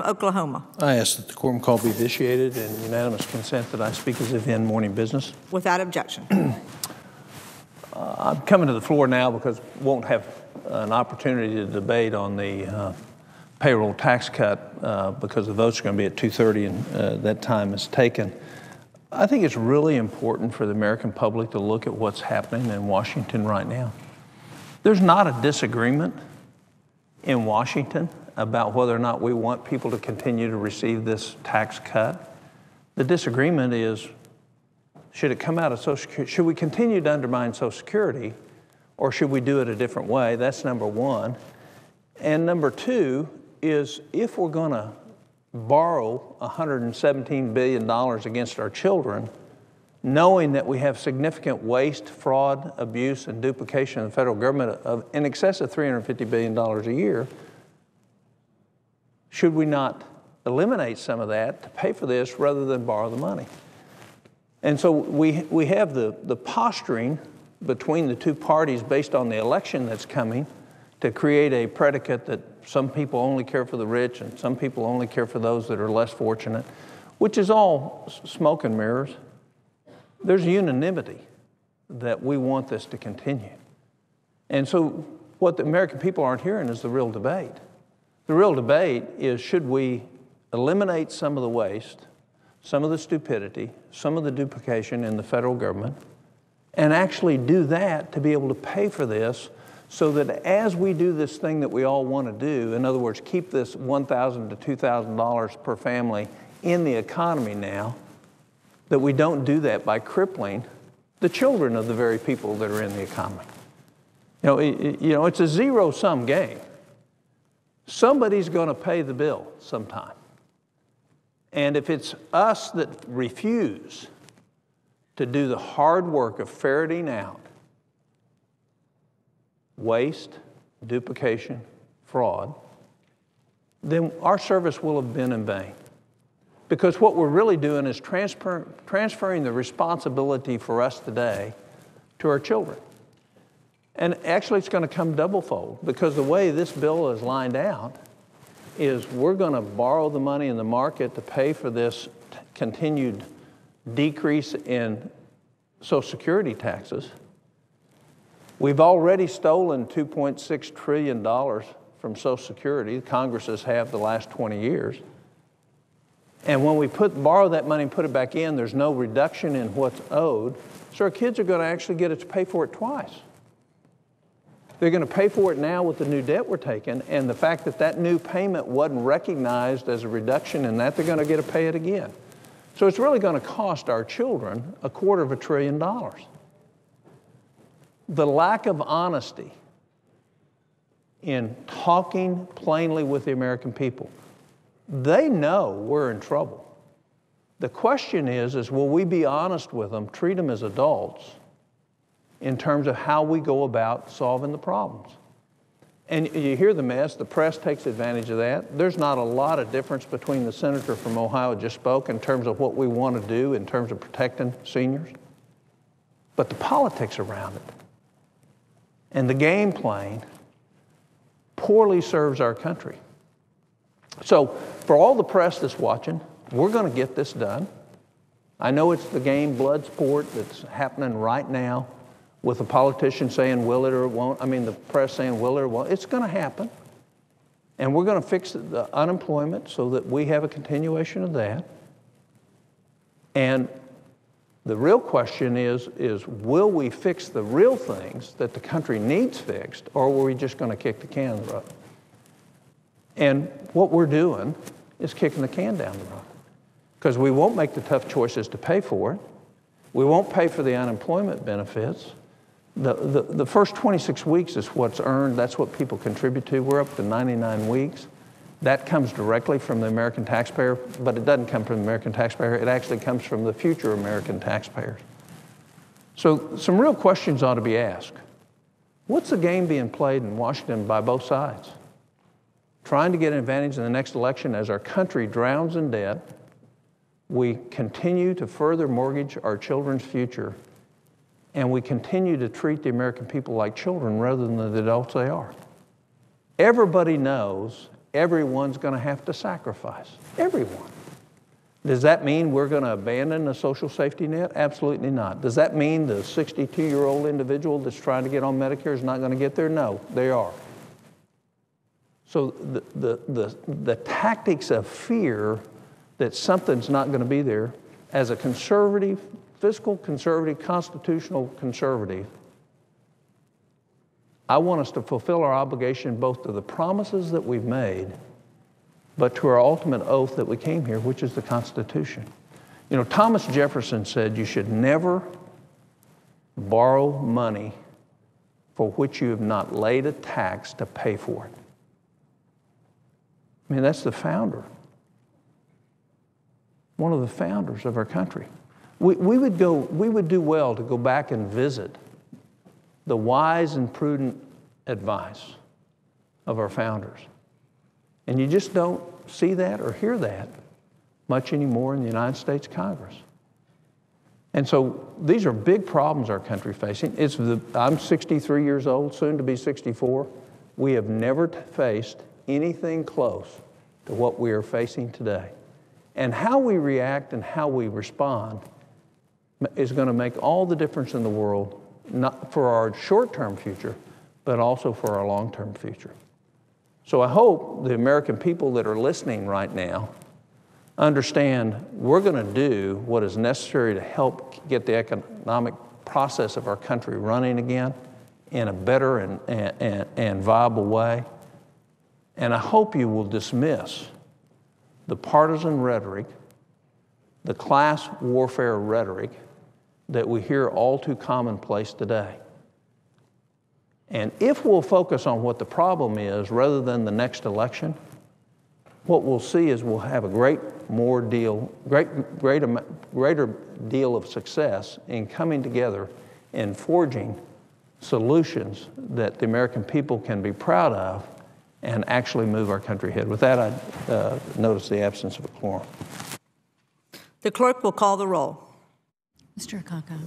Oklahoma. I ask that the quorum call be vitiated and unanimous consent that I speak as if in morning business. Without objection. I'm coming to the floor now because we won't have an opportunity to debate on the payroll tax cut because the votes are going to be at 2:30 and that time is taken. I think it's really important for the American public to look at what's happening in Washington right now. There's not a disagreement in Washington about whether or not we want people to continue to receive this tax cut. The disagreement is, should it come out of Social Security? Should we continue to undermine Social Security, or should we do it a different way? That's number one. And number two is, if we're going to borrow $117 billion against our children, knowing that we have significant waste, fraud, abuse, and duplication in the federal government of in excess of $350 billion a year, should we not eliminate some of that to pay for this rather than borrow the money? And so we have the posturing between the two parties based on the election that's coming to create a predicate that some people only care for the rich and some people only care for those that are less fortunate, which is all smoke and mirrors. There's unanimity that we want this to continue. And so what the American people aren't hearing is the real debate. The real debate is, should we eliminate some of the waste, some of the stupidity, some of the duplication in the federal government, and actually do that to be able to pay for this, so that as we do this thing that we all want to do, in other words, keep this $1,000 to $2,000 per family in the economy now, that we don't do that by crippling the children of the very people that are in the economy. It's a zero-sum game. Somebody's going to pay the bill sometime. And if it's us that refuse to do the hard work of ferreting out waste, duplication, fraud, then our service will have been in vain. Because what we're really doing is transferring the responsibility for us today to our children. And actually, it's going to come double-fold, because the way this bill is lined out is we're going to borrow the money in the market to pay for this continued decrease in Social Security taxes. We've already stolen $2.6 trillion from Social Security. Congresses have the last 20 years. And when we borrow that money and put it back in, there's no reduction in what's owed. So our kids are going to actually get to pay for it twice. They're going to pay for it now with the new debt we're taking, and the fact that that new payment wasn't recognized as a reduction in that, they're going to get to pay it again. So it's really going to cost our children $250 billion. The lack of honesty in talking plainly with the American people, they know we're in trouble. The question is will we be honest with them, treat them as adults in terms of how we go about solving the problems? And you hear the mess, the press takes advantage of that. There's not a lot of difference between the senator from Ohio who just spoke in terms of what we want to do in terms of protecting seniors. But the politics around it and the game playing poorly serves our country. So for all the press that's watching, we're going to get this done. I know it's the game blood sport that's happening right now with the politician saying will it or it won't. I mean, the press saying will it or won't. It's going to happen. And we're going to fix the unemployment so that we have a continuation of that. And the real question is will we fix the real things that the country needs fixed, or are we just going to kick the can down the road? And what we're doing is kicking the can down the road, because we won't make the tough choices to pay for it. We won't pay for the unemployment benefits. The first 26 weeks is what's earned. That's what people contribute to. We're up to 99 weeks. That comes directly from the American taxpayer, but it doesn't come from the American taxpayer. It actually comes from the future American taxpayers. So some real questions ought to be asked. What's the game being played in Washington by both sides? Trying to get an advantage in the next election as our country drowns in debt. We continue to further mortgage our children's future, and we continue to treat the American people like children rather than the adults they are. Everybody knows everyone's going to have to sacrifice. Everyone. Does that mean we're going to abandon the social safety net? Absolutely not. Does that mean the 62-year-old individual that's trying to get on Medicare is not going to get there? No, they are. So the tactics of fear that something's not going to be there, as a conservative, fiscal conservative, constitutional conservative, I want us to fulfill our obligation both to the promises that we've made, but to our ultimate oath that we came here, which is the Constitution. You know, Thomas Jefferson said you should never borrow money for which you have not laid a tax to pay for it. I mean, that's the founder, one of the founders of our country. We would do well to go back and visit the wise and prudent advice of our founders. And you just don't see that or hear that much anymore in the United States Congress. And so these are big problems our country facing. I'm 63 years old, soon to be 64. We have never faced anything close to what we are facing today. And how we react and how we respond is going to make all the difference in the world, not for our short-term future, but also for our long-term future. So I hope the American people that are listening right now understand we're going to do what is necessary to help get the economic process of our country running again in a better and viable way. And I hope you will dismiss the partisan rhetoric, the class warfare rhetoric that we hear all too commonplace today. And if we'll focus on what the problem is rather than the next election, what we'll see is we'll have a greater deal of success in coming together and forging solutions that the American people can be proud of and actually move our country ahead. With that, I notice the absence of a quorum. The clerk will call the roll. Mr. Akaka.